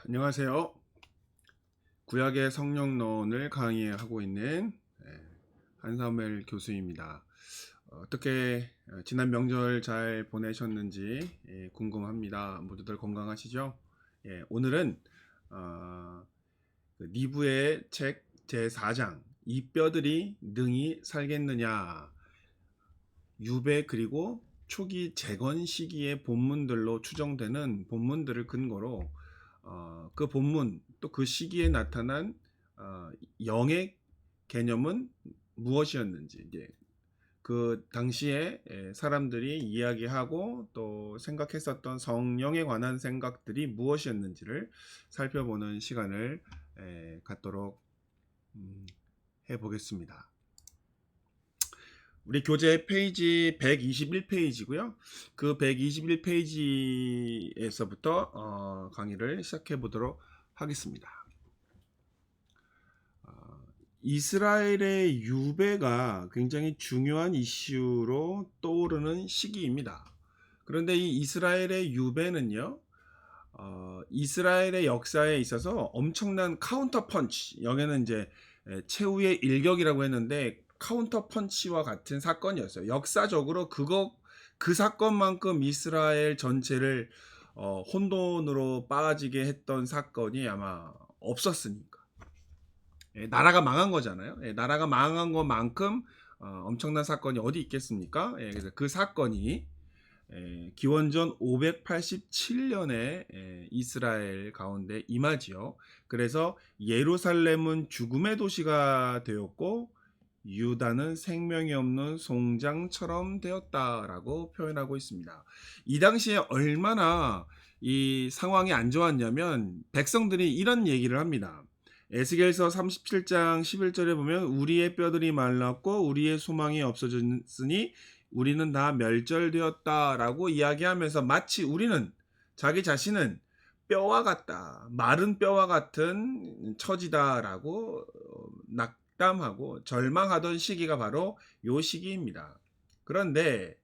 안녕하세요. 구약의 성령론을 강의하고 있는 한사무엘 교수입니다. 어떻게 지난 명절 잘 보내셨는지 궁금합니다. 모두들 건강하시죠? 오늘은 니브의 책 제4장 이 뼈들이 능히 살겠느냐, 유배 그리고 초기 재건 시기의 본문들로 추정되는 본문들을 근거로 그 본문 또 그 시기에 나타난 영의 개념은 무엇이었는지, 이제 그 당시에 사람들이 이야기하고 또 생각했었던 성령에 관한 생각들이 무엇이었는지를 살펴보는 시간을 갖도록 해보겠습니다. 우리 교재 페이지 121페이지고요. 그 121페이지에서부터 강의를 시작해 보도록 하겠습니다. 이스라엘의 유배가 굉장히 중요한 이슈로 떠오르는 시기입니다. 그런데 이 이스라엘의 유배는요, 이스라엘의 역사에 있어서 엄청난 카운터 펀치, 여기는 이제 최후의 일격이라고 했는데 카운터 펀치와 같은 사건이었어요. 역사적으로 그 사건만큼 이스라엘 전체를 혼돈으로 빠지게 했던 사건이 아마 없었으니까. 나라가 망한 거잖아요. 나라가 망한 것만큼 엄청난 사건이 어디 있겠습니까? 그래서 그 사건이 기원전 587년에 이스라엘 가운데 임하지요. 그래서 예루살렘은 죽음의 도시가 되었고 유다는 생명이 없는 송장처럼 되었다라고 표현하고 있습니다. 이 당시에 얼마나 이 상황이 안 좋았냐면 백성들이 이런 얘기를 합니다. 에스겔서 37장 11절에 보면 우리의 뼈들이 말랐고 우리의 소망이 없어졌으니 우리는 다 멸절되었다라고 이야기하면서 마치 우리는 자기 자신은 뼈와 같다, 마른 뼈와 같은 처지다라고 낙담하고 절망하던 시기가 바로 요 시기입니다. 그런데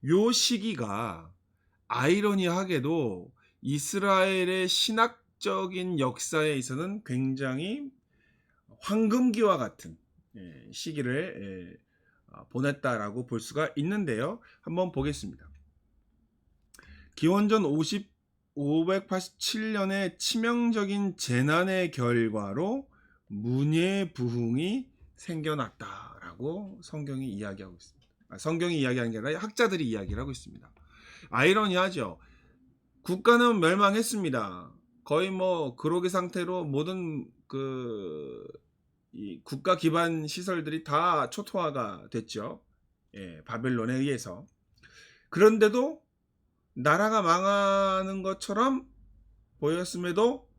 요 시기가 아이러니하게도 이스라엘의 신학적인 역사에 있어서는 굉장히 황금기와 같은 시기를 보냈다라고 볼 수가 있는데요. 한번 보겠습니다. 기원전 587년의 치명적인 재난의 결과로 문예 부흥이 생겨났다라고 성경이 이야기하고 있습니다. 성경이 이야기하는 게 아니라 학자들이 이야기를 하고 있습니다. 아이러니하죠. 국가는 멸망했습니다. 거의 뭐 그로기 상태로 모든 이 국가 기반 시설들이 다 초토화가 됐죠. 바벨론에 의해서. 그런데도 나라가 망하는 것처럼 보였음에도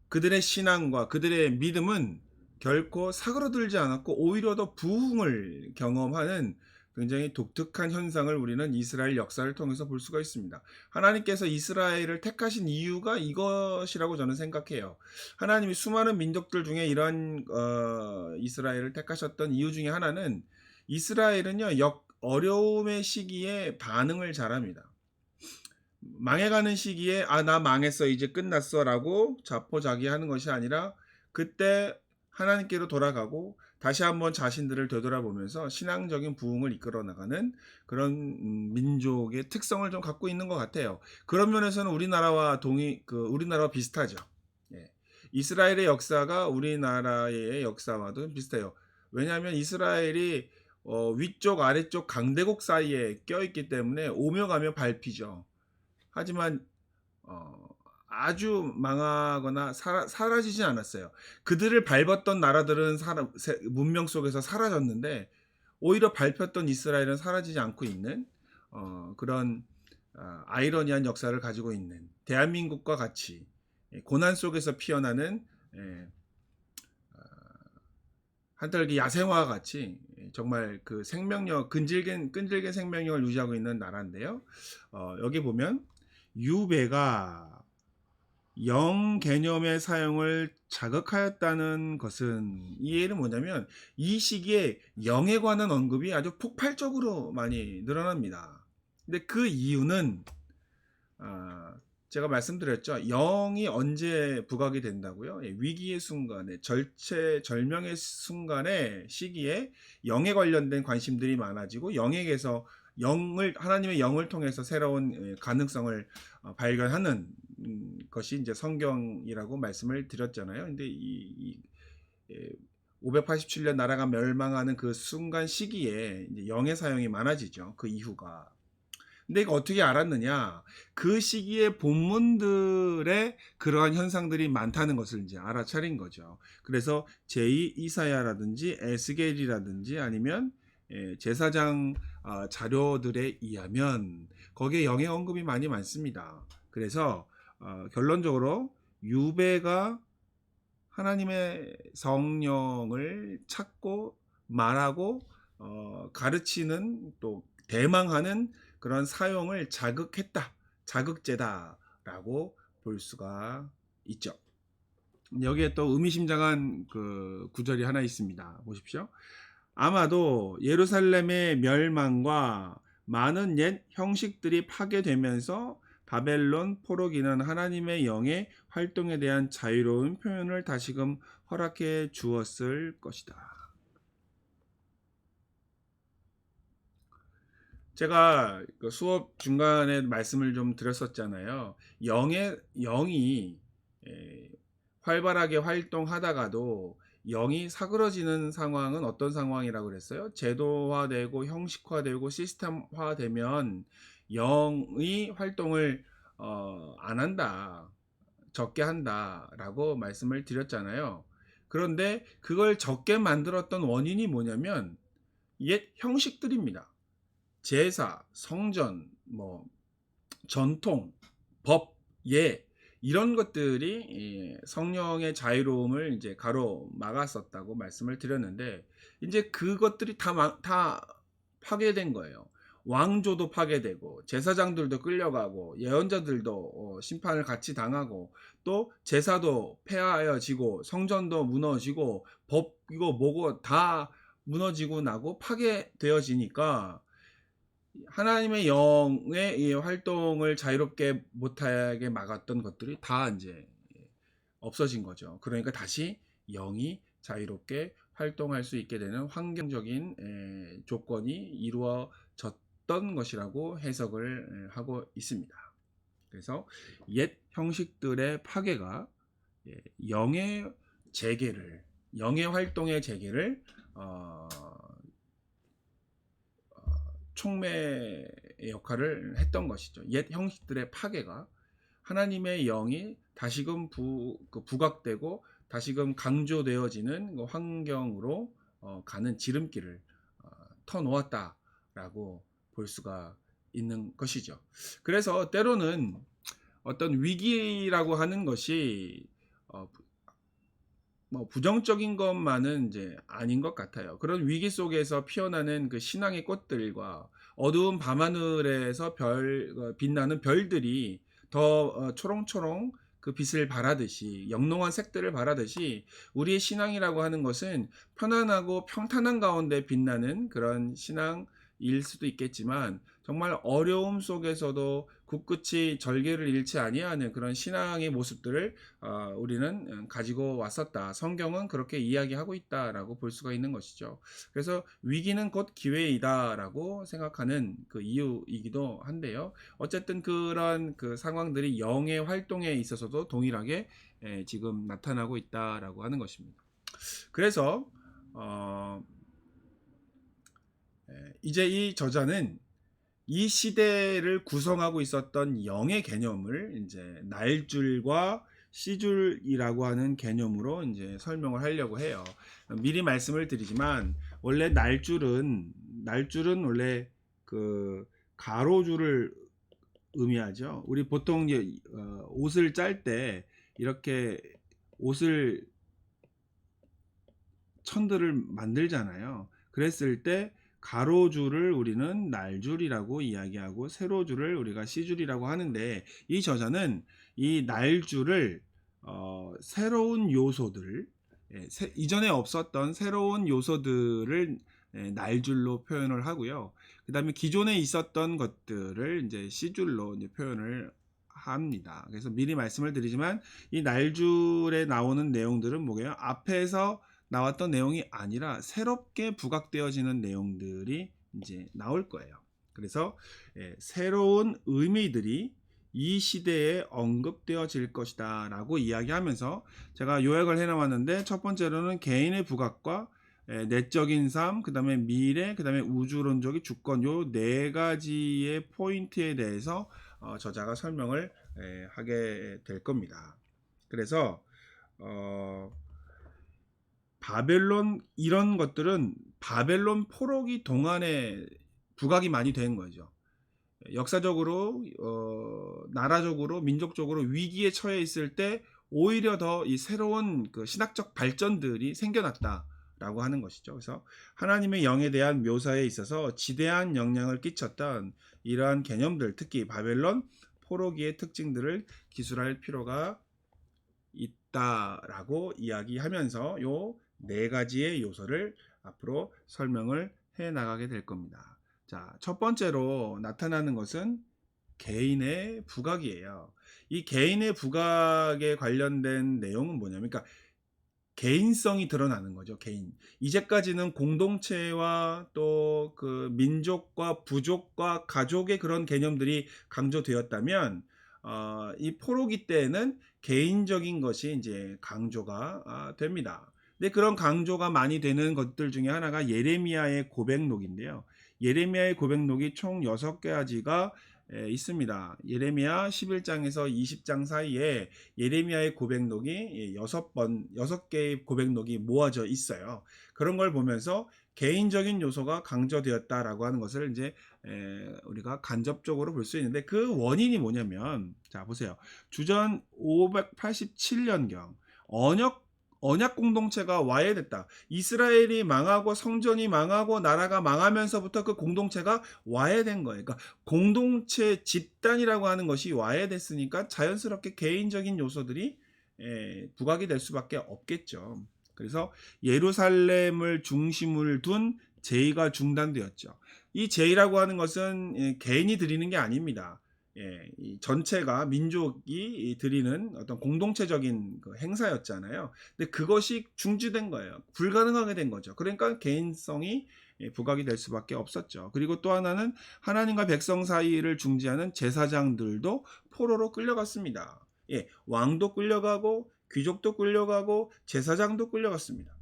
그들의 신앙과 그들의 믿음은 결코 사그러들지 않았고 오히려 더 부흥을 경험하는 굉장히 독특한 현상을 우리는 이스라엘 역사를 통해서 볼 수가 있습니다. 하나님께서 이스라엘을 택하신 이유가 이것이라고 저는 생각해요. 하나님이 수많은 민족들 중에 이러한 이스라엘을 택하셨던 이유 중에 하나는 이스라엘은요, 어려움의 시기에 반응을 잘합니다. 망해가는 시기에 나 망했어 이제 끝났어 라고 자포자기하는 것이 아니라 그때 하나님께로 돌아가고 다시 한번 자신들을 되돌아보면서 신앙적인 부흥을 이끌어 나가는 그런 민족의 특성을 좀 갖고 있는 것 같아요. 그런 면에서는 우리나라와 우리나라와 비슷하죠. 이스라엘의 역사가 우리나라의 역사와도 비슷해요. 왜냐하면 이스라엘이 위쪽 아래쪽 강대국 사이에 껴있기 때문에 오며 가며 밟히죠. 하지만 아주 망하거나 사라지지 않았어요. 그들을 밟았던 나라들은 문명 속에서 사라졌는데 오히려 밟혔던 이스라엘은 사라지지 않고 있는 그런 아이러니한 역사를 가지고 있는 대한민국과 같이 고난 속에서 피어나는 한떨기 야생화와 같이 정말 그 생명력, 끈질긴 생명력을 유지하고 있는 나라인데요. 여기 보면 유배가 영 개념의 사용을 자극하였다는 것은 이 예는 뭐냐면 이 시기에 영에 관한 언급이 아주 폭발적으로 많이 늘어납니다. 근데 그 이유는 제가 말씀드렸죠. 0이 언제 부각이 된다고요? 예, 위기의 순간에, 절체절명의 순간에, 시기에 0에 관련된 관심들이 많아지고 0에게서 하나님의 영을 통해서 새로운 가능성을 발견하는 것이 이제 성경이라고 말씀을 드렸잖아요. 근데 587년 나라가 멸망하는 그 순간 시기에 이제 영의 사용이 많아지죠. 그 이후가. 근데 이거 어떻게 알았느냐? 그 시기에 본문들에 그러한 현상들이 많다는 것을 이제 알아차린 거죠. 그래서 제2 이사야라든지 에스겔이라든지 아니면 제사장 자료들에 의하면 거기에 영의 언급이 많습니다. 그래서 결론적으로 유배가 하나님의 성령을 찾고 말하고 가르치는 또 대망하는 그런 사용을 자극했다, 자극제다라고 볼 수가 있죠. 여기에 또 의미심장한 그 구절이 하나 있습니다. 보십시오. 아마도 예루살렘의 멸망과 많은 옛 형식들이 파괴되면서 바벨론 포로기는 하나님의 영의 활동에 대한 자유로운 표현을 다시금 허락해 주었을 것이다. 제가 수업 중간에 말씀을 좀 드렸었잖아요. 영이 활발하게 활동하다가도 영이 사그러지는 상황은 어떤 상황이라고 그랬어요? 제도화되고 형식화되고 시스템화되면 영이 활동을 안 한다, 적게 한다라고 말씀을 드렸잖아요. 그런데 그걸 적게 만들었던 원인이 뭐냐면 옛 형식들입니다. 제사, 성전, 전통, 법, 예, 이런 것들이 성령의 자유로움을 이제 가로막았었다고 말씀을 드렸는데, 이제 그것들이 다 파괴된 거예요. 왕조도 파괴되고, 제사장들도 끌려가고, 예언자들도 심판을 같이 당하고, 또 제사도 폐하여지고, 성전도 무너지고, 법이고 뭐고 다 무너지고 나고 파괴되어지니까 하나님의 영의 이 활동을 자유롭게 못하게 막았던 것들이 다 이제 없어진 거죠. 그러니까 다시 영이 자유롭게 활동할 수 있게 되는 환경적인 조건이 이루어졌던 것이라고 해석을 하고 있습니다. 그래서 옛 형식들의 파괴가 영의 재개를, 영의 활동의 재개를 촉매의 역할을 했던 것이죠. 옛 형식들의 파괴가 하나님의 영이 다시금 부각되고 다시금 강조되어지는 환경으로 가는 지름길을 터놓았다라고 볼 수가 있는 것이죠. 그래서 때로는 어떤 위기라고 하는 것이 부정적인 것만은 이제 아닌 것 같아요. 그런 위기 속에서 피어나는 그 신앙의 꽃들과 어두운 밤하늘에서 빛나는 별들이 더 초롱초롱 그 빛을 발하듯이, 영롱한 색들을 발하듯이 우리의 신앙이라고 하는 것은 편안하고 평탄한 가운데 빛나는 그런 신앙일 수도 있겠지만, 정말 어려움 속에서도 굳굳이 절개를 잃지 아니하는 그런 신앙의 모습들을 우리는 가지고 왔었다. 성경은 그렇게 이야기하고 있다라고 볼 수가 있는 것이죠. 그래서 위기는 곧 기회이다라고 생각하는 그 이유이기도 한데요. 어쨌든 그런 그 상황들이 영의 활동에 있어서도 동일하게 지금 나타나고 있다라고 하는 것입니다. 그래서 이제 이 저자는 이 시대를 구성하고 있었던 영의 개념을 이제 날줄과 시줄이라고 하는 개념으로 이제 설명을 하려고 해요. 미리 말씀을 드리지만 원래 날줄은 원래 그 가로줄을 의미하죠. 우리 보통 옷을 짤 때 이렇게 옷을 천들을 만들잖아요. 그랬을 때 가로줄을 우리는 날줄이라고 이야기하고 세로줄을 우리가 시줄이라고 하는데, 이 저자는 이 날줄을 새로운 요소들, 이전에 없었던 새로운 요소들을 날줄로 표현을 하고요. 그 다음에 기존에 있었던 것들을 이제 시줄로 이제 표현을 합니다. 그래서 미리 말씀을 드리지만 이 날줄에 나오는 내용들은 뭐예요? 앞에서 나왔던 내용이 아니라 새롭게 부각되어지는 내용들이 이제 나올 거예요. 그래서 새로운 의미들이 이 시대에 언급되어질 것이다 라고 이야기하면서 제가 요약을 해나왔는데, 첫 번째로는 개인의 부각과 내적인 삶, 그 다음에 미래, 그 다음에 우주론적인 주권, 요 네 가지의 포인트에 대해서 저자가 설명을 하게 될 겁니다. 그래서 바벨론, 이런 것들은 바벨론 포로기 동안에 부각이 많이 된 거죠. 역사적으로, 나라적으로, 민족적으로 위기에 처해 있을 때 오히려 더 이 새로운 그 신학적 발전들이 생겨났다라고 하는 것이죠. 그래서 하나님의 영에 대한 묘사에 있어서 지대한 영향을 끼쳤던 이러한 개념들, 특히 바벨론 포로기의 특징들을 기술할 필요가 있다라고 이야기하면서 요 네 가지의 요소를 앞으로 설명을 해 나가게 될 겁니다. 자, 첫 번째로 나타나는 것은 개인의 부각이에요. 이 개인의 부각에 관련된 내용은 뭐냐면, 그러니까 개인성이 드러나는 거죠. 개인. 이제까지는 공동체와 또 그 민족과 부족과 가족의 그런 개념들이 강조되었다면, 이 포로기 때에는 개인적인 것이 이제 강조가 됩니다. 근데 그런 강조가 많이 되는 것들 중에 하나가 예레미야의 고백록인데요. 예레미야의 고백록이 총 6가지가 있습니다. 예레미야 11장에서 20장 사이에 예레미야의 고백록이 6개의 고백록이 모아져 있어요. 그런 걸 보면서 개인적인 요소가 강조되었다라고 하는 것을 이제 우리가 간접적으로 볼 수 있는데, 그 원인이 뭐냐면, 자 보세요. 주전 587년경 언약 공동체가 와해됐다. 이스라엘이 망하고 성전이 망하고 나라가 망하면서부터 그 공동체가 와해된 거예요. 그러니까 공동체 집단이라고 하는 것이 와해됐으니까 자연스럽게 개인적인 요소들이 부각이 될 수밖에 없겠죠. 그래서 예루살렘을 중심을 둔 제의가 중단되었죠. 이 제의라고 하는 것은 개인이 드리는 게 아닙니다. 이 전체가 민족이 드리는 어떤 공동체적인 그 행사였잖아요. 근데 그것이 중지된 거예요. 불가능하게 된 거죠. 그러니까 개인성이 부각이 될 수밖에 없었죠. 그리고 또 하나는 하나님과 백성 사이를 중지하는 제사장들도 포로로 끌려갔습니다. 왕도 끌려가고 귀족도 끌려가고 제사장도 끌려갔습니다.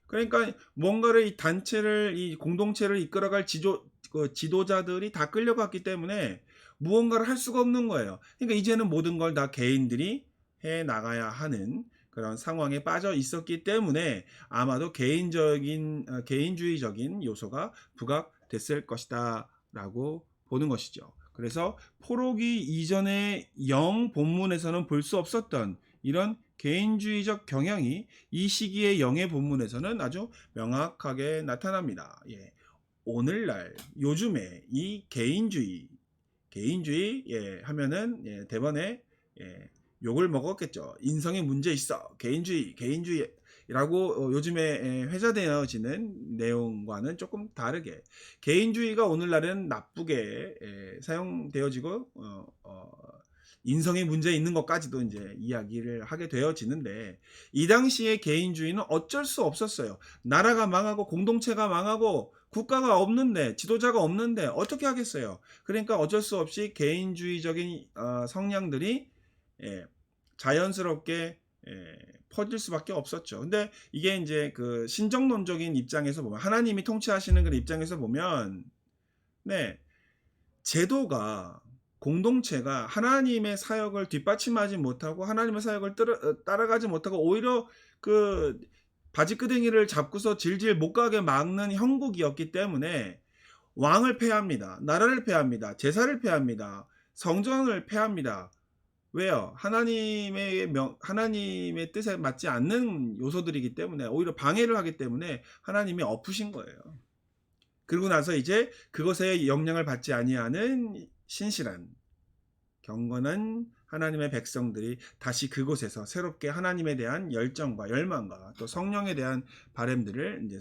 그러니까 뭔가를 이 단체를, 이 공동체를 이끌어갈 지도자들이 다 끌려갔기 때문에 무언가를 할 수가 없는 거예요. 그러니까 이제는 모든 걸 다 개인들이 해 나가야 하는 그런 상황에 빠져 있었기 때문에 아마도 개인주의적인 요소가 부각됐을 것이다라고 보는 것이죠. 그래서 포로기 이전의 영 본문에서는 볼 수 없었던 이런 개인주의적 경향이 이 시기의 영의 본문에서는 아주 명확하게 나타납니다. 오늘날 요즘에 이 개인주의 하면은 대번에 욕을 먹었겠죠. 인성에 문제 있어. 개인주의라고 요즘에 회자되어지는 내용과는 조금 다르게 개인주의가 오늘날은 나쁘게 사용되어지고 인성에 문제 있는 것까지도 이제 이야기를 하게 되어지는데, 이 당시에 개인주의는 어쩔 수 없었어요. 나라가 망하고 공동체가 망하고 국가가 없는데, 지도자가 없는데 어떻게 하겠어요. 그러니까 어쩔 수 없이 개인주의적인 성향들이 자연스럽게 퍼질 수밖에 없었죠. 근데 이게 이제 그 신정론적인 입장에서 보면, 하나님이 통치하시는 그런 입장에서 보면, 제도가, 공동체가 하나님의 사역을 뒷받침하지 못하고 하나님의 사역을 따라가지 못하고 오히려 그 바지끄댕이를 잡고서 질질 못 가게 막는 형국이었기 때문에 왕을 폐합니다. 나라를 폐합니다. 제사를 폐합니다. 성전을 폐합니다. 왜요? 하나님의 뜻에 맞지 않는 요소들이기 때문에, 오히려 방해를 하기 때문에 하나님이 엎으신 거예요. 그리고 나서 이제 그것에 영향을 받지 아니하는 신실한 경건한 하나님의 백성들이 다시 그곳에서 새롭게 하나님에 대한 열정과 열망과 또 성령에 대한 바램들을 이제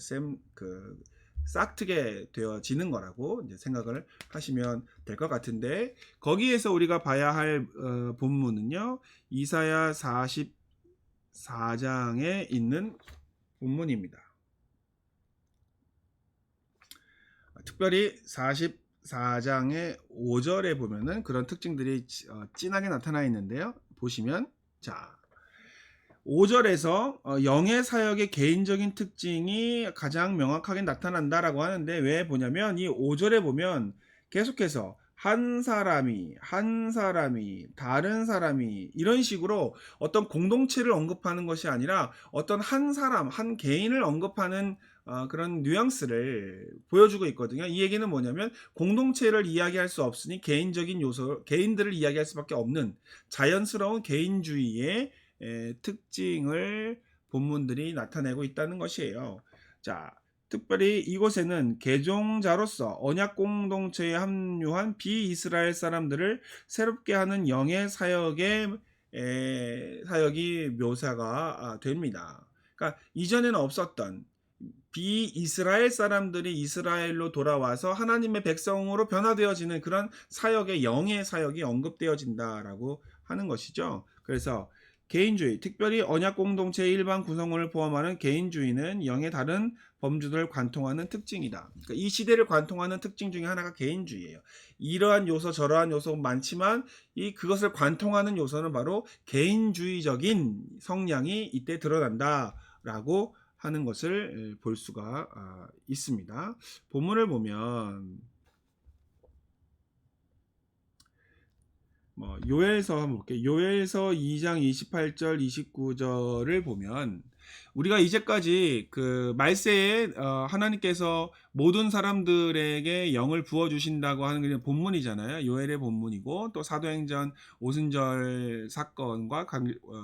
싹트게 되어지는 거라고 이제 생각을 하시면 될 것 같은데, 거기에서 우리가 봐야 할 본문은요, 이사야 44장에 있는 본문입니다. 특별히 44장의 5절에 보면은 그런 특징들이 진하게 나타나 있는데요. 보시면, 자, 5절에서 영의 사역의 개인적인 특징이 가장 명확하게 나타난다라고 하는데, 왜 보냐면 이 5절에 보면 계속해서 한 사람이 다른 사람이 이런 식으로 어떤 공동체를 언급하는 것이 아니라 어떤 한 사람 한 개인을 언급하는 그런 뉘앙스를 보여주고 있거든요. 이 얘기는 뭐냐면 공동체를 이야기할 수 없으니 개인적인 요소, 개인들을 이야기할 수밖에 없는 자연스러운 개인주의의 특징을 본문들이 나타내고 있다는 것이에요. 자, 특별히 이곳에는 개종자로서 언약 공동체에 합류한 비이스라엘 사람들을 새롭게 하는 영의 사역이 묘사가 됩니다. 그러니까 이전에는 없었던 비이스라엘 사람들이 이스라엘로 돌아와서 하나님의 백성으로 변화되어지는 그런 사역의 영의 사역이 언급되어진다라고 하는 것이죠. 그래서 개인주의, 특별히 언약 공동체의 일반 구성원을 포함하는 개인주의는 영의 다른 범주들을 관통하는 특징이다. 그러니까 이 시대를 관통하는 특징 중에 하나가 개인주의예요. 이러한 요소 저러한 요소 많지만 그것을 관통하는 요소는 바로 개인주의적인 성향이 이때 드러난다라고 하는 것을 볼 수가 있습니다. 본문을 보면 요엘서 한번 볼게요. 요엘서 2장 28절 29절을 보면 우리가 이제까지 그 말세에 하나님께서 모든 사람들에게 영을 부어 주신다고 하는 게 본문이잖아요. 요엘의 본문이고 또 사도행전 오순절 사건과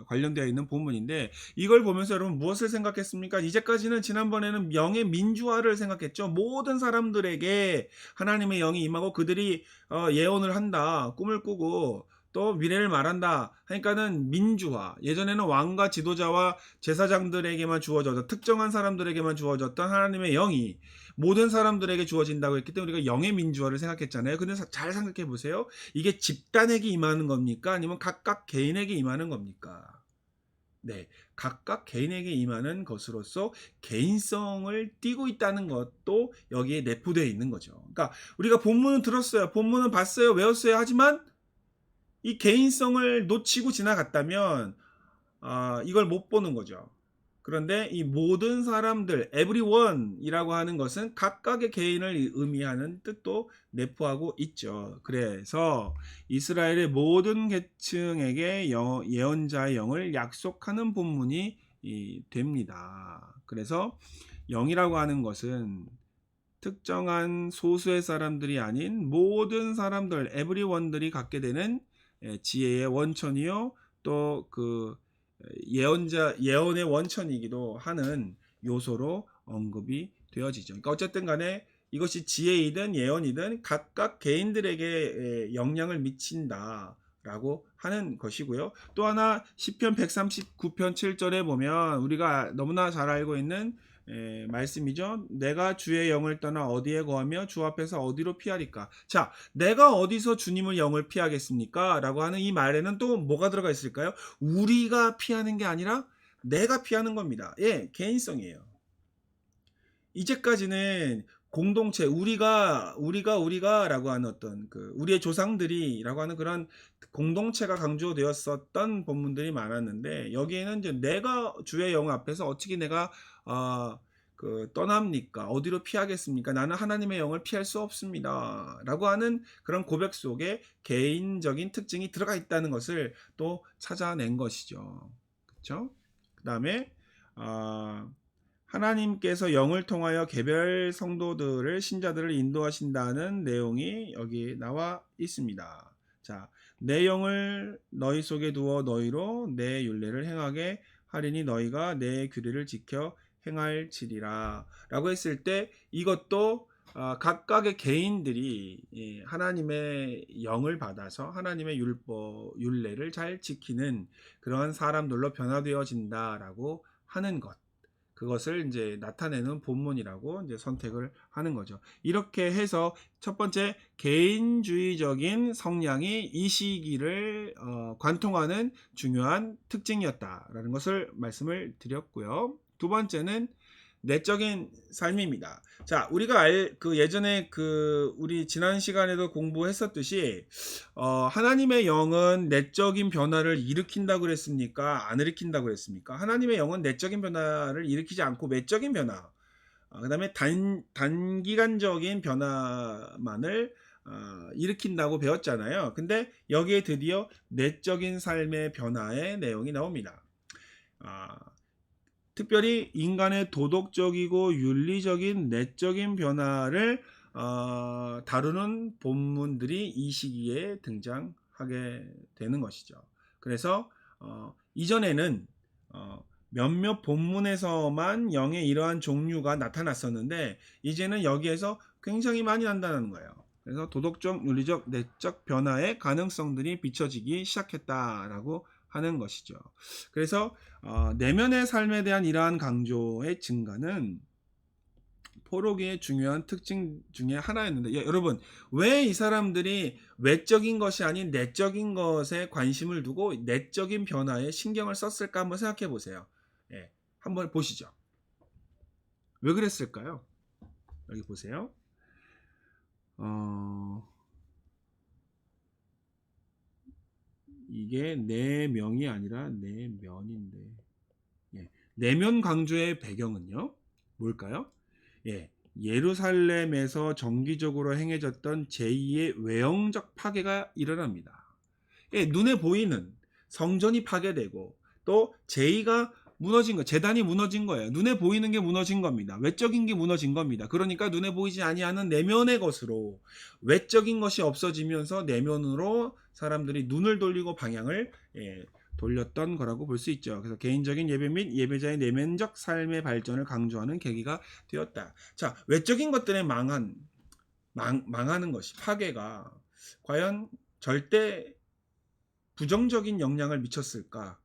관련되어 있는 본문인데, 이걸 보면서 여러분 무엇을 생각했습니까? 이제까지는 지난번에는 영의 민주화를 생각했죠. 모든 사람들에게 하나님의 영이 임하고 그들이 예언을 한다, 꿈을 꾸고 또 미래를 말한다 하니까는 민주화, 예전에는 왕과 지도자와 제사장들에게만 주어졌던, 특정한 사람들에게만 주어졌던 하나님의 영이 모든 사람들에게 주어진다고 했기 때문에 우리가 영의 민주화를 생각했잖아요. 근데 잘 생각해 보세요. 이게 집단에게 임하는 겁니까? 아니면 각각 개인에게 임하는 겁니까? 네, 각각 개인에게 임하는 것으로서 개인성을 띠고 있다는 것도 여기에 내포되어 있는 거죠. 그러니까 우리가 본문은 들었어요, 본문은 봤어요, 외웠어요. 하지만 이 개인성을 놓치고 지나갔다면 이걸 못 보는 거죠. 그런데 이 모든 사람들, everyone이라고 하는 것은 각각의 개인을 의미하는 뜻도 내포하고 있죠. 그래서 이스라엘의 모든 계층에게 예언자의 영을 약속하는 본문이 됩니다. 그래서 영이라고 하는 것은 특정한 소수의 사람들이 아닌 모든 사람들, everyone들이 갖게 되는 지혜의 원천이요, 또 그 예언의 원천이기도 하는 요소로 언급이 되어지죠. 그러니까 어쨌든 간에 이것이 지혜이든 예언이든 각각 개인들에게 영향을 미친다라고 하는 것이고요. 또 하나 시편 139편 7절에 보면 우리가 너무나 잘 알고 있는 말씀이죠. 내가 주의 영을 떠나 어디에 거하며 주 앞에서 어디로 피하리까? 자, 내가 어디서 주님의 영을 피하겠습니까? 라고 하는 이 말에는 또 뭐가 들어가 있을까요? 우리가 피하는 게 아니라 내가 피하는 겁니다. 예, 개인성이에요. 이제까지는 공동체, 우리가라고 하는 어떤 우리의 조상들이라고 하는 그런 공동체가 강조되었었던 본문들이 많았는데, 여기에는 이제 내가 주의 영 앞에서 어떻게 내가 떠납니까? 어디로 피하겠습니까? 나는 하나님의 영을 피할 수 없습니다. 라고 하는 그런 고백 속에 개인적인 특징이 들어가 있다는 것을 또 찾아낸 것이죠. 그렇죠? 그 다음에 하나님께서 영을 통하여 개별 성도들을, 신자들을 인도하신다는 내용이 여기 나와 있습니다. 자, 내 영을 너희 속에 두어 너희로 내 율례를 행하게 하리니 너희가 내 규례를 지켜 행할지리라 라고 했을 때, 이것도 각각의 개인들이 하나님의 영을 받아서 하나님의 율례를 잘 지키는 그러한 사람들로 변화되어진다라고 하는 것. 그것을 이제 나타내는 본문이라고 이제 선택을 하는 거죠. 이렇게 해서 첫 번째 개인주의적인 성향이 이 시기를 관통하는 중요한 특징이었다라는 것을 말씀을 드렸고요. 두 번째는 내적인 삶입니다. 자, 우리가 예전에 우리 지난 시간에도 공부했었듯이 하나님의 영은 내적인 변화를 일으킨다고 그랬습니까? 안 일으킨다고 그랬습니까? 하나님의 영은 내적인 변화를 일으키지 않고 외적인 변화, 그다음에 단기간적인 변화만을 일으킨다고 배웠잖아요. 근데 여기에 드디어 내적인 삶의 변화의 내용이 나옵니다. 특별히 인간의 도덕적이고 윤리적인 내적인 변화를 다루는 본문들이 이 시기에 등장하게 되는 것이죠. 그래서 이전에는 몇몇 본문에서만 영의 이러한 종류가 나타났었는데 이제는 여기에서 굉장히 많이 난다는 거예요. 그래서 도덕적, 윤리적, 내적 변화의 가능성들이 비춰지기 시작했다라고 하는 것이죠. 그래서 내면의 삶에 대한 이러한 강조의 증가는 포로기의 중요한 특징 중에 하나였는데, 여러분, 왜 이 사람들이 외적인 것이 아닌 내적인 것에 관심을 두고 내적인 변화에 신경을 썼을까 한번 생각해 보세요. 예, 한번 보시죠. 왜 그랬을까요? 여기 보세요. 이게 내명이 아니라 내면인데, 예, 내면 강조의 배경은요, 뭘까요? 예, 예루살렘에서 정기적으로 행해졌던 제2의 외형적 파괴가 일어납니다. 예, 눈에 보이는 성전이 파괴되고 또 제2가 무너진 거, 제단이 무너진 거예요. 눈에 보이는 게 무너진 겁니다. 외적인 게 무너진 겁니다. 그러니까 눈에 보이지 아니하는 내면의 것으로 외적인 것이 없어지면서 내면으로 사람들이 눈을 돌리고 방향을 돌렸던 거라고 볼 수 있죠. 그래서 개인적인 예배 및 예배자의 내면적 삶의 발전을 강조하는 계기가 되었다. 자, 외적인 것들에 망하는 것이 파괴가 과연 절대 부정적인 영향을 미쳤을까?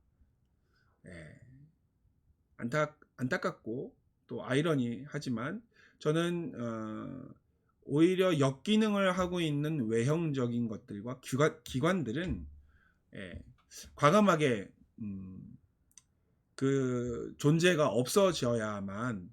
안타깝고 또 아이러니하지만 저는 오히려 역기능을 하고 있는 외형적인 것들과 기관들은 과감하게 그 존재가 없어져야만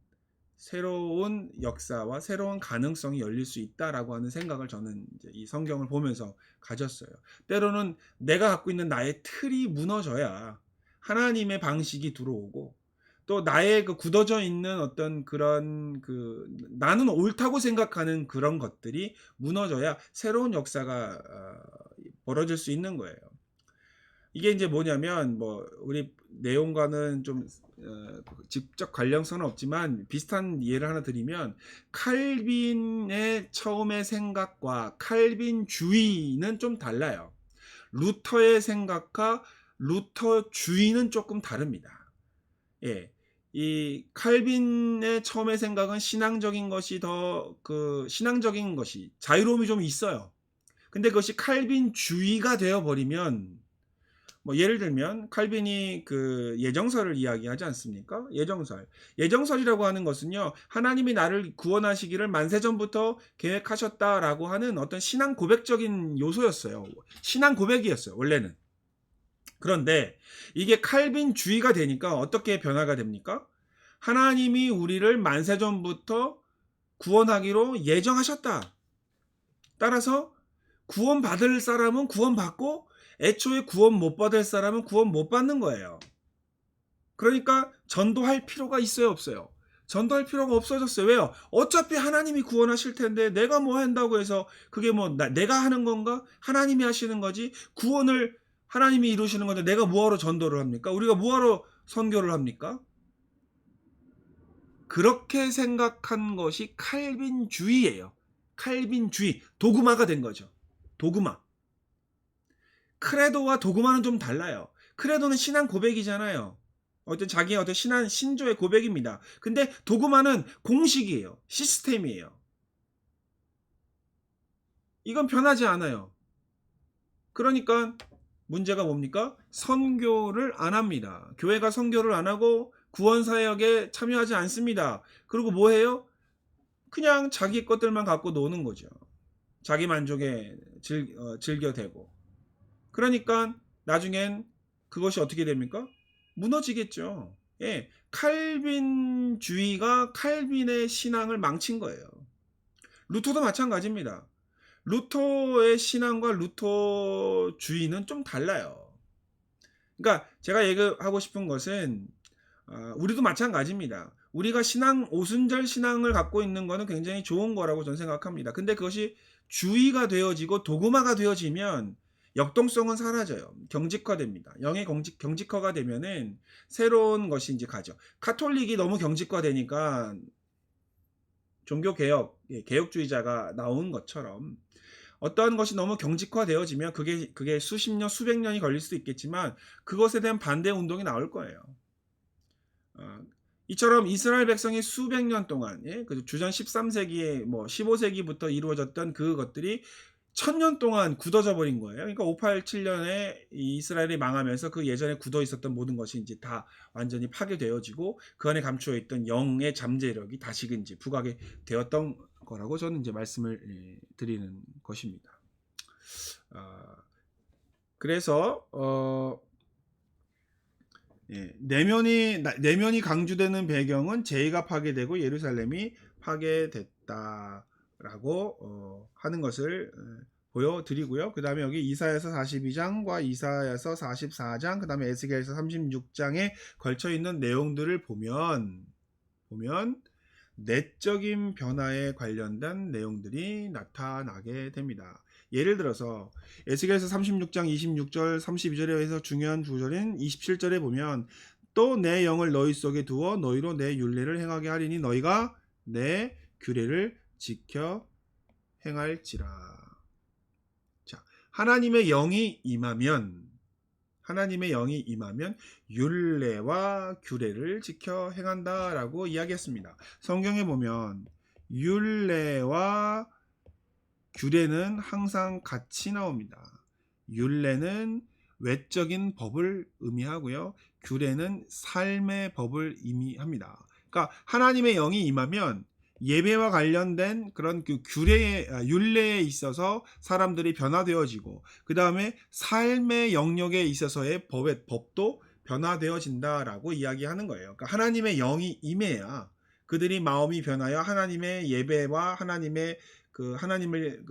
새로운 역사와 새로운 가능성이 열릴 수 있다라고 하는 생각을 저는 이제 이 성경을 보면서 가졌어요. 때로는 내가 갖고 있는 나의 틀이 무너져야 하나님의 방식이 들어오고 또 나의 그 굳어져 있는 어떤 그런 나는 옳다고 생각하는 그런 것들이 무너져야 새로운 역사가 벌어질 수 있는 거예요. 이게 이제 뭐냐면 우리 내용과는 좀 직접 관련성은 없지만 비슷한 예를 하나 드리면 칼빈의 처음의 생각과 칼빈주의는 좀 달라요. 루터의 생각과 루터주의는 조금 다릅니다. 예. 이 칼빈의 처음의 생각은 신앙적인 것이 신앙적인 것이 자유로움이 좀 있어요. 근데 그것이 칼빈주의가 되어 버리면 예를 들면 칼빈이 예정설을 이야기하지 않습니까? 예정설이라고 하는 것은요, 하나님이 나를 구원하시기를 만세전부터 계획하셨다라고 하는 어떤 신앙 고백적인 요소였어요. 신앙 고백이었어요, 원래는. 그런데 이게 칼빈주의가 되니까 어떻게 변화가 됩니까? 하나님이 우리를 만세전부터 구원하기로 예정하셨다. 따라서 구원받을 사람은 구원받고 애초에 구원 못 받을 사람은 구원 못 받는 거예요. 그러니까 전도할 필요가 있어요, 없어요? 전도할 필요가 없어졌어요. 왜요? 어차피 하나님이 구원하실 텐데 내가 뭐 한다고 해서 그게 내가 하는 건가? 하나님이 하시는 거지. 구원을 하나님이 이루시는 건데 내가 뭐하러 전도를 합니까? 우리가 뭐하러 선교를 합니까? 그렇게 생각한 것이 칼빈주의예요. 칼빈주의. 도그마가 된 거죠. 도그마. 크레도와 도그마는 좀 달라요. 크레도는 신앙 고백이잖아요. 자기의 신조의 고백입니다. 근데 도그마는 공식이에요. 시스템이에요. 이건 변하지 않아요. 그러니까 문제가 뭡니까? 선교를 안 합니다. 교회가 선교를 안 하고 구원 사역에 참여하지 않습니다. 그리고 뭐 해요? 그냥 자기 것들만 갖고 노는 거죠. 자기 만족에 즐겨대고. 그러니까 나중엔 그것이 어떻게 됩니까? 무너지겠죠. 예, 칼빈주의가 칼빈의 신앙을 망친 거예요. 루터도 마찬가지입니다. 루터의 신앙과 루터주의는 좀 달라요. 그러니까 제가 얘기하고 싶은 것은 우리도 마찬가지입니다. 우리가 오순절 신앙을 갖고 있는 것은 굉장히 좋은 거라고 저는 생각합니다. 근데 그것이 주의가 되어지고 도구마가 되어지면 역동성은 사라져요. 경직화됩니다. 영의 경직화가 되면은 새로운 것이 이제 가죠. 카톨릭이 너무 경직화되니까 종교개혁, 개혁주의자가 나온 것처럼 어떠한 것이 너무 경직화되어지면 그게 수십 년, 수백 년이 걸릴 수도 있겠지만 그것에 대한 반대 운동이 나올 거예요. 이처럼 이스라엘 백성이 수백 년 동안 그 주전 13세기에 15세기부터 이루어졌던 그것들이 1000년 동안 굳어져 버린 거예요. 그러니까 587년에 이스라엘이 망하면서 그 예전에 굳어 있었던 모든 것이 이제 다 완전히 파괴되어지고 그 안에 감추어 있던 영의 잠재력이 다시금 이제 부각이 되었던 거라고 저는 이제 말씀을 드리는 것입니다. 그래서 내면이 강조되는 배경은 제의가 파괴되고 예루살렘이 파괴됐다라고 하는 것을 보여드리고요. 그 다음에 여기 이사야서 42장과 이사야서 44장, 그 다음에 에스겔서 36장에 걸쳐 있는 내용들을 보면 내적인 변화에 관련된 내용들이 나타나게 됩니다. 예를 들어서 에스겔서 36장 26절 32절에서 중요한 구절인 27절에 보면 또 내 영을 너희 속에 두어 너희로 내 율례를 행하게 하리니 너희가 내 규례를 지켜 행할지라. 자, 하나님의 영이 임하면 율례와 규례를 지켜 행한다라고 이야기했습니다. 성경에 보면 율례와 규례는 항상 같이 나옵니다. 율례는 외적인 법을 의미하고요. 규례는 삶의 법을 의미합니다. 그러니까 하나님의 영이 임하면 예배와 관련된 그런 그 율례에 있어서 사람들이 변화되어지고 그 다음에 삶의 영역에 있어서의 법도 변화되어진다라고 이야기하는 거예요. 그러니까 하나님의 영이 임해야 그들이 마음이 변하여 하나님의 예배와 하나님을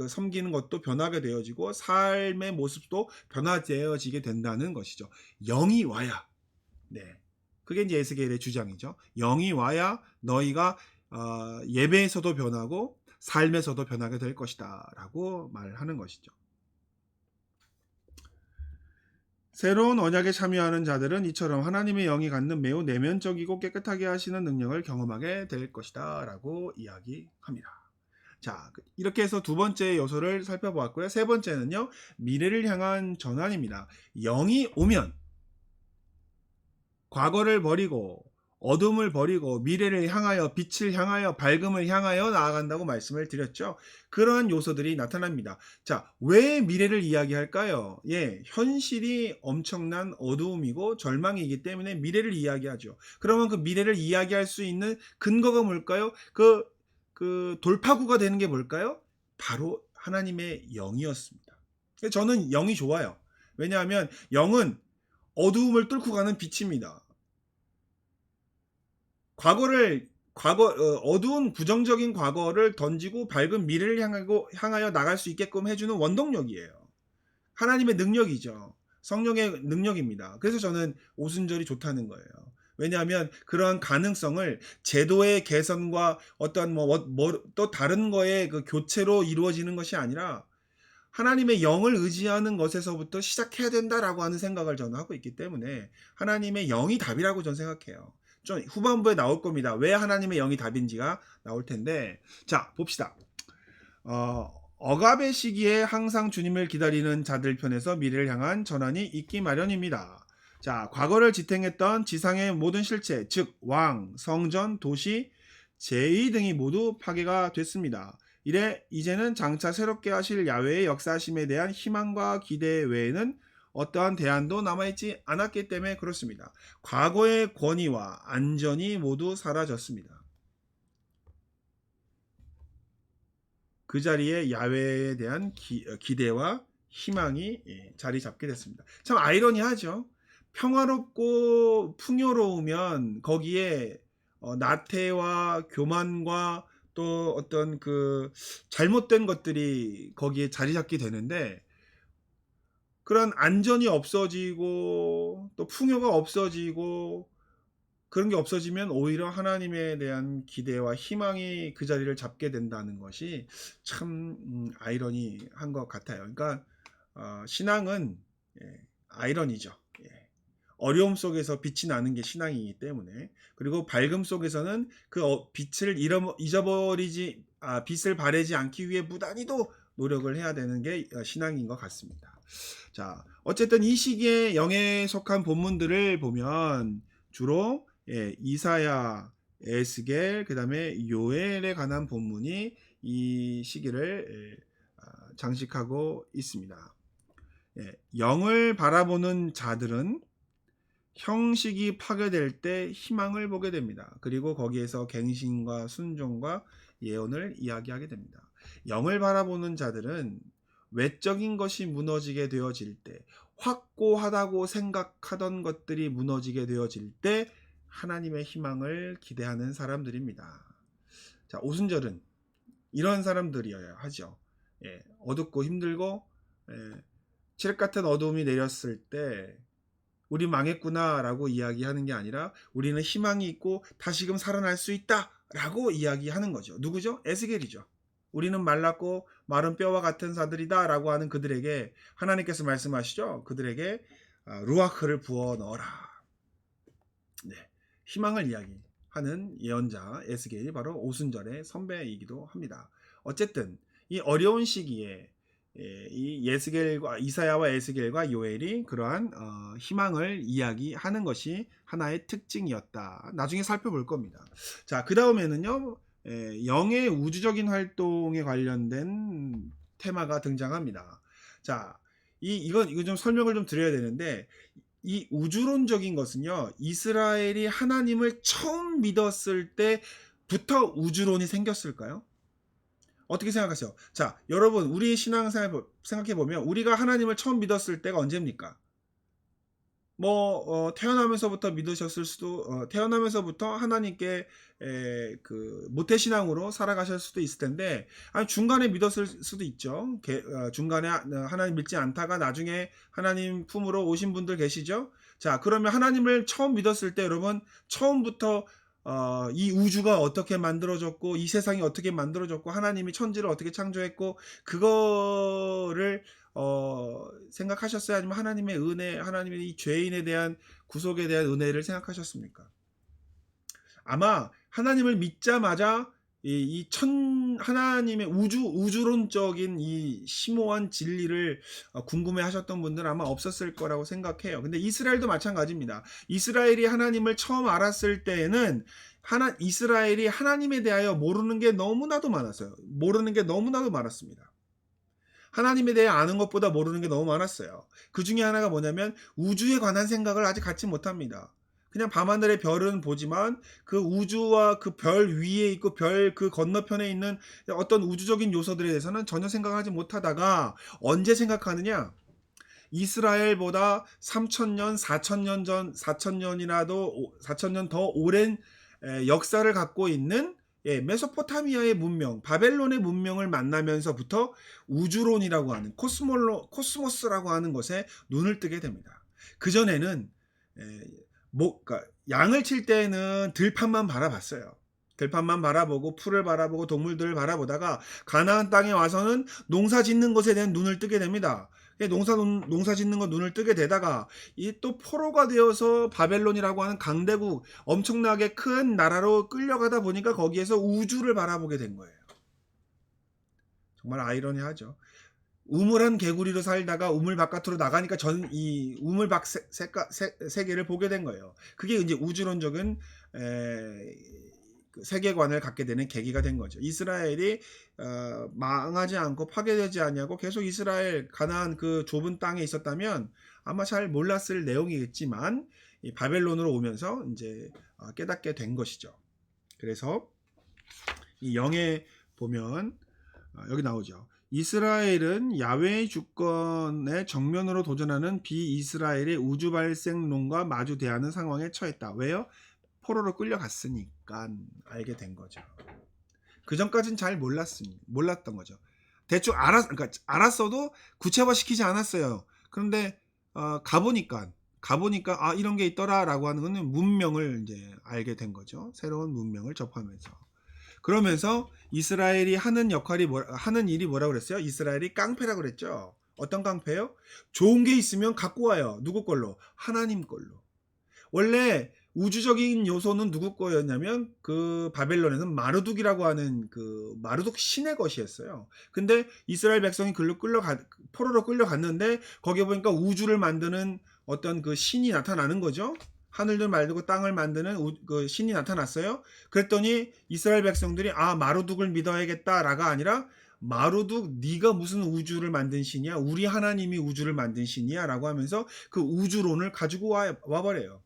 섬기는 것도 변하게 되어지고 삶의 모습도 변화되어지게 된다는 것이죠. 영이 와야, 그게 이제 에스겔의 주장이죠. 영이 와야 너희가 예배에서도 변하고 삶에서도 변하게 될 것이다 라고 말하는 것이죠. 새로운 언약에 참여하는 자들은 이처럼 하나님의 영이 갖는 매우 내면적이고 깨끗하게 하시는 능력을 경험하게 될 것이다 라고 이야기합니다. 자, 이렇게 해서 두 번째 요소를 살펴보았고요. 세 번째는요, 미래를 향한 전환입니다. 영이 오면 과거를 버리고 어둠을 버리고 미래를 향하여 빛을 향하여 밝음을 향하여 나아간다고 말씀을 드렸죠. 그러한 요소들이 나타납니다. 자, 왜 미래를 이야기할까요? 현실이 엄청난 어두움이고 절망이기 때문에 미래를 이야기하죠. 그러면 그 미래를 이야기할 수 있는 근거가 뭘까요? 그 돌파구가 되는 게 뭘까요? 바로 하나님의 영이었습니다. 저는 영이 좋아요. 왜냐하면 영은 어두움을 뚫고 가는 빛입니다. 어두운 부정적인 과거를 던지고 밝은 미래를 향하여 나갈 수 있게끔 해주는 원동력이에요. 하나님의 능력이죠. 성령의 능력입니다. 그래서 저는 오순절이 좋다는 거예요. 왜냐하면 그러한 가능성을 제도의 개선과 어떤 또 다른 거의 그 교체로 이루어지는 것이 아니라 하나님의 영을 의지하는 것에서부터 시작해야 된다라고 하는 생각을 저는 하고 있기 때문에 하나님의 영이 답이라고 저는 생각해요. 좀 후반부에 나올 겁니다. 왜 하나님의 영이 답인지가 나올 텐데, 자, 봅시다. 억압의 시기에 항상 주님을 기다리는 자들 편에서 미래를 향한 전환이 있기 마련입니다. 자, 과거를 지탱했던 지상의 모든 실체, 즉 왕, 성전, 도시, 제의 등이 모두 파괴가 됐습니다. 이제는 장차 새롭게 하실 야훼의 역사심에 대한 희망과 기대 외에는 어떠한 대안도 남아있지 않았기 때문에 그렇습니다. 과거의 권위와 안전이 모두 사라졌습니다. 그 자리에 야훼에 대한 기대와 희망이 자리 잡게 됐습니다. 참 아이러니하죠. 평화롭고 풍요로우면 거기에 나태와 교만과 또 어떤 그 잘못된 것들이 거기에 자리 잡게 되는데, 그런 안전이 없어지고 또 풍요가 없어지고 그런 게 없어지면 오히려 하나님에 대한 기대와 희망이 그 자리를 잡게 된다는 것이 참 아이러니한 것 같아요. 그러니까 신앙은 아이러니죠. 어려움 속에서 빛이 나는 게 신앙이기 때문에, 그리고 밝음 속에서는 그 빛을 잊어버리지 빛을 바래지 않기 위해 무단히도 노력을 해야 되는 게 신앙인 것 같습니다. 자, 어쨌든 이 시기에 영에 속한 본문들을 보면 주로 이사야, 에스겔, 그 다음에 요엘에 관한 본문이 이 시기를 장식하고 있습니다. 영을 바라보는 자들은 형식이 파괴될 때 희망을 보게 됩니다. 그리고 거기에서 갱신과 순종과 예언을 이야기하게 됩니다. 영을 바라보는 자들은 외적인 것이 무너지게 되어질 때, 확고하다고 생각하던 것들이 무너지게 되어질 때 하나님의 희망을 기대하는 사람들입니다. 자, 오순절은 이런 사람들이어야 하죠. 어둡고 힘들고 칠흑 같은 어두움이 내렸을 때 우리 망했구나 라고 이야기하는 게 아니라 우리는 희망이 있고 다시금 살아날 수 있다 라고 이야기하는 거죠. 누구죠? 에스겔이죠. 우리는 말랐고 마른 뼈와 같은 자들이다 라고 하는 그들에게 하나님께서 말씀하시죠. 그들에게 루아크를 부어 넣어라. 희망을 이야기하는 예언자 에스겔이 바로 오순절의 선배이기도 합니다. 어쨌든 이 어려운 시기에 이 이사야와 에스겔과 요엘이 그러한 희망을 이야기하는 것이 하나의 특징이었다. 나중에 살펴볼 겁니다. 자, 그 다음에는요, 영의 우주적인 활동에 관련된 테마가 등장합니다. 자, 이거 좀 설명을 좀 드려야 되는데, 이 우주론적인 것은요, 이스라엘이 하나님을 처음 믿었을 때부터 우주론이 생겼을까요? 어떻게 생각하세요? 자, 여러분, 우리 신앙생활 생각해보면 우리가 하나님을 처음 믿었을 때가 언제입니까? 태어나면서부터 믿으셨을 수도, 태어나면서부터 하나님께 그 모태신앙으로 살아가실 수도 있을 텐데, 아니 중간에 믿었을 수도 있죠. 중간에 하나님 믿지 않다가 나중에 하나님 품으로 오신 분들 계시죠. 자, 그러면 하나님을 처음 믿었을 때 여러분, 처음부터 이 우주가 어떻게 만들어졌고 이 세상이 어떻게 만들어졌고 하나님이 천지를 어떻게 창조했고 그거를 생각하셨어요? 아니면 하나님의 은혜, 하나님의 이 죄인에 대한 구속에 대한 은혜를 생각하셨습니까? 아마 하나님을 믿자마자 하나님의 우주론적인 이 심오한 진리를 궁금해 하셨던 분들은 아마 없었을 거라고 생각해요. 근데 이스라엘도 마찬가지입니다. 이스라엘이 하나님을 처음 알았을 때에는 이스라엘이 하나님에 대하여 모르는 게 너무나도 많았어요. 모르는 게 너무나도 많았습니다. 하나님에 대해 아는 것보다 모르는 게 너무 많았어요. 그 중에 하나가 뭐냐면 우주에 관한 생각을 아직 갖지 못합니다. 그냥 밤하늘의 별은 보지만 그 우주와 그 별 위에 있고 별 그 건너편에 있는 어떤 우주적인 요소들에 대해서는 전혀 생각하지 못하다가 언제 생각하느냐? 이스라엘보다 3,000년, 4,000년 전, 4,000년 더 오랜 역사를 갖고 있는 메소포타미아의 문명, 바벨론의 문명을 만나면서부터 우주론이라고 하는 코스모스라고 하는 것에 눈을 뜨게 됩니다. 그전에는 그러니까 양을 칠 때는 들판만 바라봤어요. 들판만 바라보고 풀을 바라보고 동물들을 바라보다가 가나안 땅에 와서는 농사 짓는 것에 대한 눈을 뜨게 됩니다. 농사 짓는 거 눈을 뜨게 되다가 이 또 포로가 되어서 바벨론이라고 하는 강대국 엄청나게 큰 나라로 끌려가다 보니까 거기에서 우주를 바라보게 된 거예요. 정말 아이러니하죠. 우물한 개구리로 살다가 우물 바깥으로 나가니까 이 우물 밖 세계를 보게 된 거예요. 그게 이제 우주론적인 세계관을 갖게 되는 계기가 된 거죠. 이스라엘이 망하지 않고 파괴되지 않냐고 계속 이스라엘 가나안 그 좁은 땅에 있었다면 아마 잘 몰랐을 내용이겠지만 이 바벨론으로 오면서 이제 깨닫게 된 것이죠. 그래서 이 영에 보면 여기 나오죠. 이스라엘은 야훼의 주권에 정면으로 도전하는 비이스라엘의 우주 발생론과 마주대하는 상황에 처했다. 왜요? 포로로 끌려갔으니까 알게 된 거죠. 그 전까지는 잘 몰랐던 거죠. 대충 그러니까 알았어도 구체화시키지 않았어요. 그런데 가보니까 이런 게 있더라라고 하는 거는 문명을 이제 알게 된 거죠. 새로운 문명을 접하면서. 그러면서 이스라엘이 하는 일이 뭐라고 그랬어요? 이스라엘이 깡패라고 그랬죠. 어떤 깡패요? 좋은 게 있으면 갖고 와요. 누구 걸로? 하나님 걸로. 원래 우주적인 요소는 누구 거였냐면 그 바벨론에는 마르둑이라고 하는 그 마르둑 신의 것이었어요. 근데 이스라엘 백성이 포로로 끌려갔는데 거기에 보니까 우주를 만드는 어떤 그 신이 나타나는 거죠. 하늘도 말고 땅을 만드는 그 신이 나타났어요. 그랬더니 이스라엘 백성들이 마르둑을 믿어야겠다라가 아니라 마르둑 네가 무슨 우주를 만든 신이야? 우리 하나님이 우주를 만든 신이야? 라고 하면서 그 우주론을 가지고 와버려요.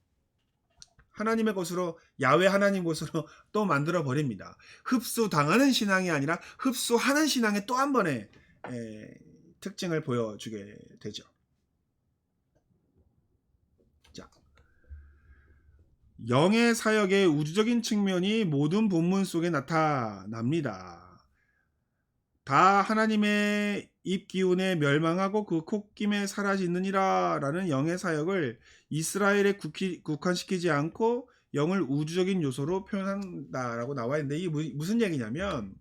하나님의 것으로 야훼 하나님 것으로 또 만들어 버립니다. 흡수당하는 신앙이 아니라 흡수하는 신앙의 또 한 번의 특징을 보여주게 되죠. 자, 영의 사역의 우주적인 측면이 모든 본문 속에 나타납니다. 다 하나님의 입기운에 멸망하고 그 콧김에 사라지느니라 라는 영의 사역을 이스라엘에 국한시키지 않고 영을 우주적인 요소로 표현한다라고 나와 있는데 이게 무슨 얘기냐면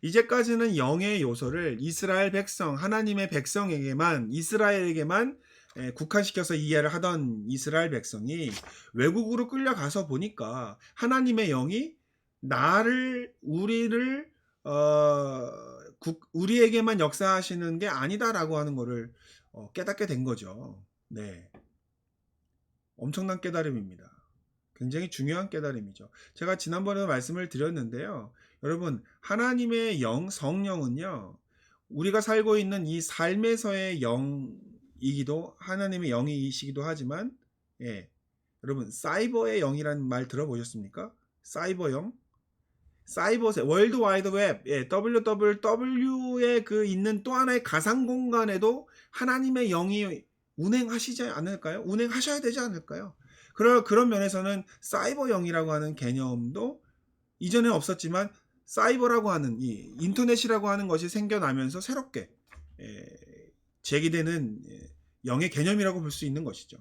이제까지는 영의 요소를 이스라엘 백성, 하나님의 백성에게만 이스라엘에게만 국한시켜서 이해를 하던 이스라엘 백성이 외국으로 끌려가서 보니까 하나님의 영이 우리를 우리에게만 역사하시는 게 아니다라고 하는 것을 깨닫게 된 거죠. 네, 엄청난 깨달음입니다. 굉장히 중요한 깨달음이죠. 제가 지난번에도 말씀을 드렸는데요. 여러분, 하나님의 영, 성령은요, 우리가 살고 있는 이 삶에서의 영이기도 하나님의 영이시기도 하지만, 여러분, 사이버의 영이라는 말 들어보셨습니까? 사이버 영? 월드 와이드 웹, WWW에 그 있는 또 하나의 가상 공간에도 하나님의 영이 운행하시지 않을까요? 운행하셔야 되지 않을까요? 그런 면에서는 사이버 영이라고 하는 개념도 이전에 없었지만 사이버라고 하는 이 인터넷이라고 하는 것이 생겨나면서 새롭게 제기되는 영의 개념이라고 볼 수 있는 것이죠.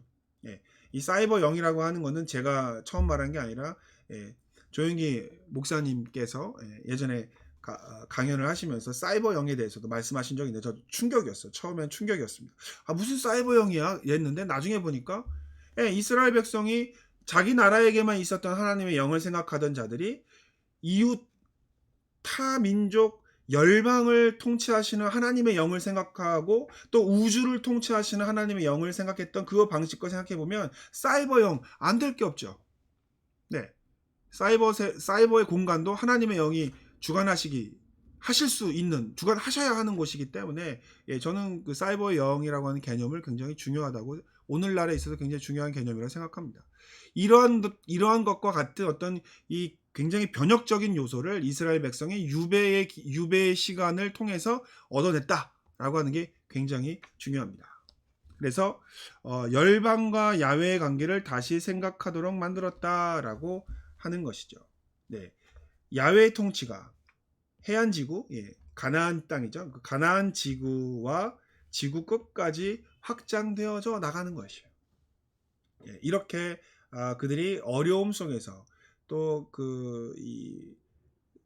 이 사이버 영이라고 하는 것은 제가 처음 말한 게 아니라 조영기 목사님께서 예전에 강연을 하시면서 사이버 영에 대해서도 말씀하신 적이 있는데 저 충격이었어요. 처음엔 충격이었습니다. 무슨 사이버 영이야? 이랬는데 나중에 보니까 이스라엘 백성이 자기 나라에게만 있었던 하나님의 영을 생각하던 자들이 이웃 타 민족 열방을 통치하시는 하나님의 영을 생각하고 또 우주를 통치하시는 하나님의 영을 생각했던 그 방식과 생각해보면 사이버 영 안 될 게 없죠. 네, 사이버의 공간도 하나님의 영이 주관하셔야 하는 곳이기 때문에 저는 그 사이버 영이라고 하는 개념을 굉장히 중요하다고 오늘날에 있어서 굉장히 중요한 개념이라고 생각합니다. 이러한 것과 같은 어떤 이 굉장히 변혁적인 요소를 이스라엘 백성이 유배의 시간을 통해서 얻어냈다라고 하는 게 굉장히 중요합니다. 그래서 열방과 야훼의 관계를 다시 생각하도록 만들었다라고 하는 것이죠. 네, 야훼의 통치가 해안 지구, 가나안 땅이죠. 그 가나안 지구와 지구 끝까지 확장되어져 나가는 것이에요. 이렇게 그들이 어려움 속에서 또 이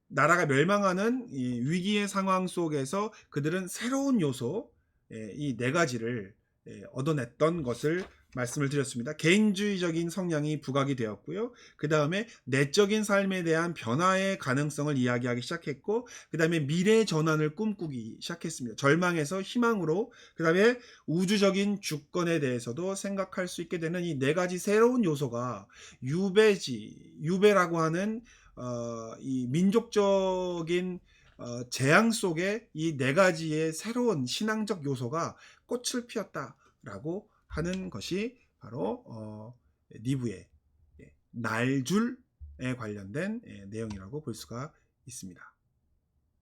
나라가 멸망하는 이 위기의 상황 속에서 그들은 새로운 요소 이 네 가지를 얻어냈던 것을 말씀을 드렸습니다. 개인주의적인 성향이 부각이 되었고요. 그 다음에 내적인 삶에 대한 변화의 가능성을 이야기하기 시작했고, 그 다음에 미래 전환을 꿈꾸기 시작했습니다. 절망에서 희망으로, 그 다음에 우주적인 주권에 대해서도 생각할 수 있게 되는 이 네 가지 새로운 요소가 유배라고 하는 이 민족적인 재앙 속에 이 네 가지의 새로운 신앙적 요소가 꽃을 피웠다라고 하는 것이 바로 니브의 날줄에 관련된 내용이라고 볼 수가 있습니다.